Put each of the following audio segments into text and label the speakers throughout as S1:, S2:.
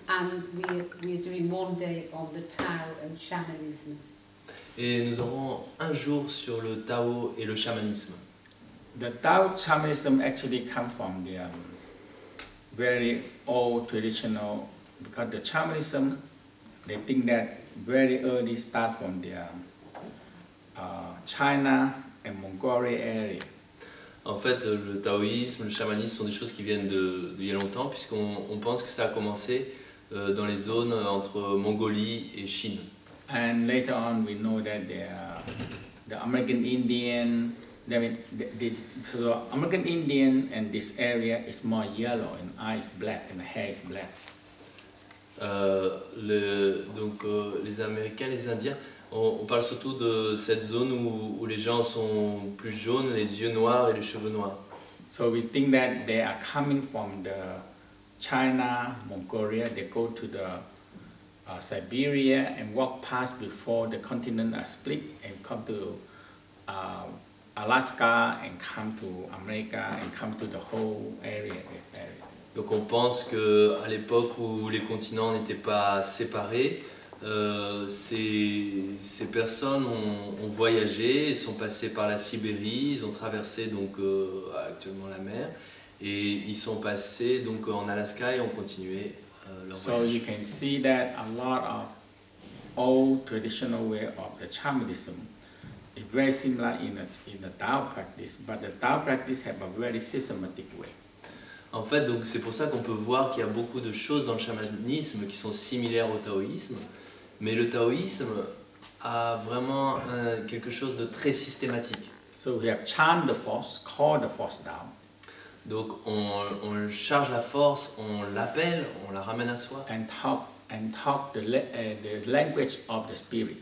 S1: and we are doing one day on the Tao and shamanism.
S2: Et nous aurons un jour sur le Tao et le chamanisme.
S3: The Tao shamanism actually comes from the very old traditional, because the shamanism, they think that very early start from the China and Mongolia area.
S2: En fait, le taoïsme, le chamanisme sont des choses qui viennent d'il y a longtemps, puisqu'on pense que ça a commencé dans les zones entre Mongolie et Chine.
S3: And later on, we know that the American Indian, so the American Indian and this area is more yellow, and eyes black, and the hair is black.
S2: Les Américains, les Indiens, on parle surtout de cette zone où les gens sont plus jaunes, les yeux noirs et les cheveux noirs.
S3: So we think that they are coming from the China, Mongolia. They go to the Siberia and walk past before the continent are split and come to Alaska and come to America and come to the whole area.
S2: Donc on pense qu'à l'époque où les continents n'étaient pas séparés, ces personnes ont voyagé, ils sont passés par la Sibérie, ils ont traversé donc actuellement la mer et ils sont passés donc en Alaska et ont continué leur
S3: So
S2: voyage.
S3: you can see that a lot of old traditional way of the shamanism is very similar in the Tao practice, but the Tao practice have a very systematic way.
S2: En fait, donc c'est pour ça qu'on peut voir qu'il y a beaucoup de choses dans le chamanisme qui sont similaires au taoïsme, mais le taoïsme a vraiment quelque chose de très systématique.
S3: So we have chant the force, call the force down.
S2: Donc on charge la force, on l'appelle, on la ramène à soi.
S3: And talk the language of the spirit.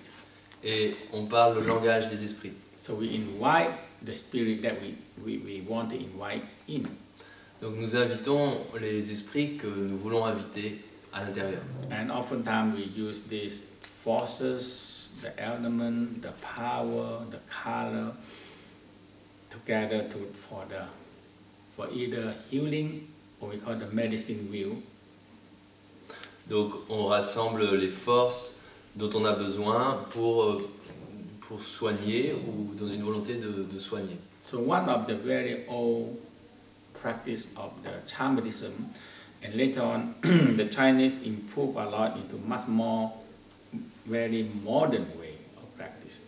S2: Et on parle le langage des esprits.
S3: So we invite the spirit that we want to invite in.
S2: Donc nous invitons les esprits que nous voulons inviter à l'intérieur.
S3: And oftentimes we use these forces, the element, the power, the color, together for either healing or we call the medicine wheel.
S2: Donc on rassemble les forces dont on a besoin pour soigner ou dans une volonté de soigner.
S3: So one of the very old practice of the shamanism, and later on the Chinese improved a lot into much more very modern way of practice.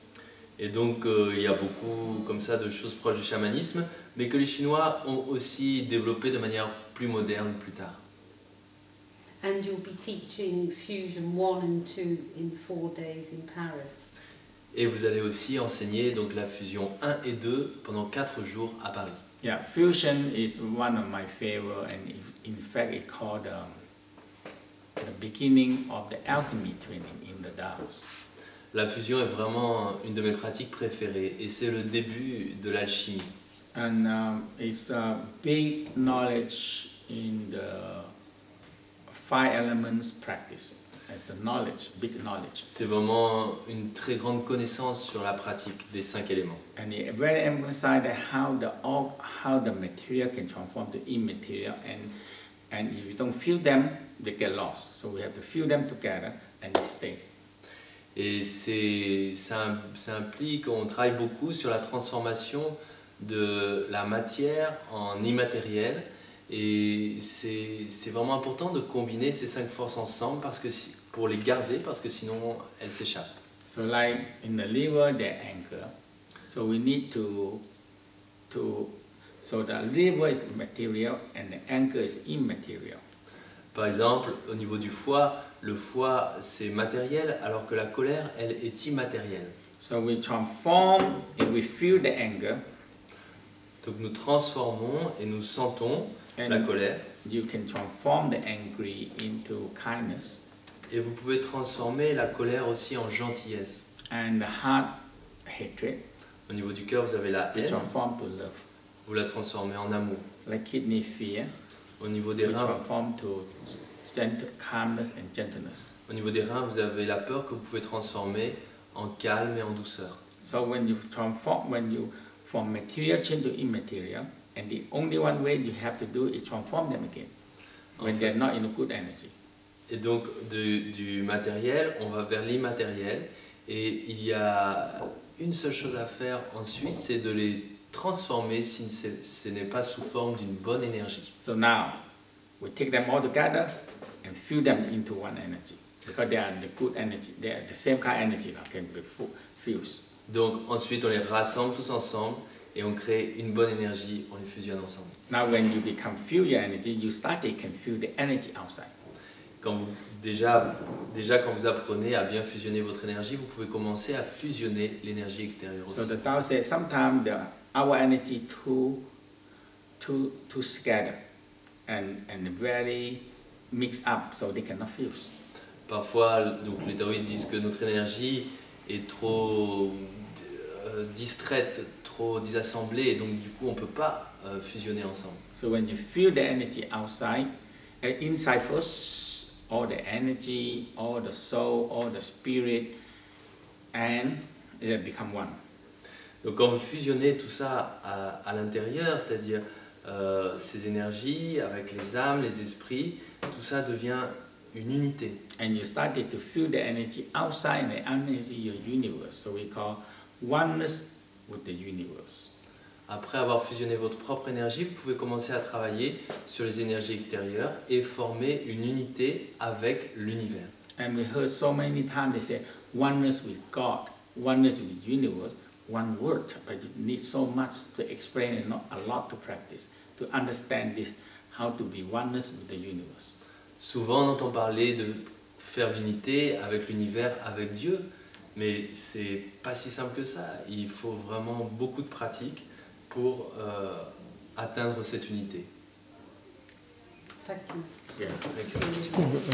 S2: Et donc il y a beaucoup comme ça de choses proches du chamanisme, mais que les Chinois ont aussi développé de manière plus moderne plus tard.
S1: And you'll be teaching Fusion 1 and 2 in 4 days in Paris.
S2: Et vous allez aussi enseigner donc la fusion 1 et 2 pendant 4 jours à Paris.
S3: Yeah, fusion is one of my favorite, and in fact it's called the beginning of the alchemy training in the Tao's.
S2: La fusion est vraiment une de mes pratiques préférées et c'est le début de l'alchimie.
S3: And it's a big knowledge in the 5 elements practice. It's a knowledge, big knowledge.
S2: C'est vraiment une très grande connaissance sur la pratique des 5 éléments.
S3: And it very emphasize that how the material can transform to immaterial, and if you don't feel them, they get lost. So we have to feel them together and they stay.
S2: Et ça implique, on travaille beaucoup sur la transformation de la matière en immatériel. Et c'est vraiment important de combiner ces 5 forces ensemble pour les garder parce que sinon elles s'échappent.
S3: So like in the liver, they anchor. So we need so the liver is material and the anchor is immaterial.
S2: Par exemple, au niveau du foie, le foie c'est matériel alors que la colère elle est immatérielle.
S3: So we transform and we feel the anger.
S2: Donc nous transformons et nous sentons la colère.
S3: You can transform the angry into kindness.
S2: Et vous pouvez transformer la colère aussi en gentillesse.
S3: And the heart, hatred.
S2: Au niveau du cœur, vous avez la haine.
S3: Transform to love.
S2: Vous la transformez en amour.
S3: Like kidney, fear.
S2: Au niveau des reins.
S3: Transform to calmness and gentleness.
S2: Au niveau des reins, vous avez la peur que vous pouvez transformer en calme et en douceur.
S3: So when you from material change to immaterial, and the only one way you have to do is transform them again when they're not in a good energy.
S2: Et donc du matériel, on va vers l'immatériel. Et il y a une seule chose à faire ensuite, c'est de les transformer si ce n'est pas sous forme d'une bonne énergie.
S3: So now, we take them all together and fuse them into one energy. Because they are the good energy, they are the same kind of energy that can be fused.
S2: Donc ensuite on les rassemble tous ensemble et on crée une bonne énergie, on les fusionne ensemble.
S3: Now when you become fuse your energy, you can feel the energy outside.
S2: Quand vous, déjà quand vous apprenez à bien fusionner votre énergie, vous pouvez commencer à fusionner l'énergie extérieure aussi.
S3: So the Tao says sometimes our energy too scattered and very mixed up, so they cannot fuse.
S2: Parfois, donc, les taoïstes disent que notre énergie est trop distraite, trop désassemblée, et donc du coup on ne peut pas fusionner ensemble.
S3: So when you feel the energy outside, inside first, all the energy, all the soul, all the spirit, and it become one.
S2: Donc quand vous fusionnez tout ça à l'intérieur, c'est-à-dire ces énergies avec les âmes, les esprits, tout ça devient une unité.
S3: And you started to feel the energy outside the energy your universe. So we call oneness with the universe.
S2: Après avoir fusionné votre propre énergie, vous pouvez commencer à travailler sur les énergies extérieures et former une unité avec l'univers.
S3: And we heard so many times they say oneness with God, oneness with the universe, one word, but it needs so much to explain and not a lot to practice to understand this, how to be oneness with the universe.
S2: Souvent on entend parler de faire l'unité avec l'univers, avec Dieu, mais c'est pas si simple que ça. Il faut vraiment beaucoup de pratique pour atteindre cette unité.
S1: Thank you.
S3: Yeah.
S2: Très bien.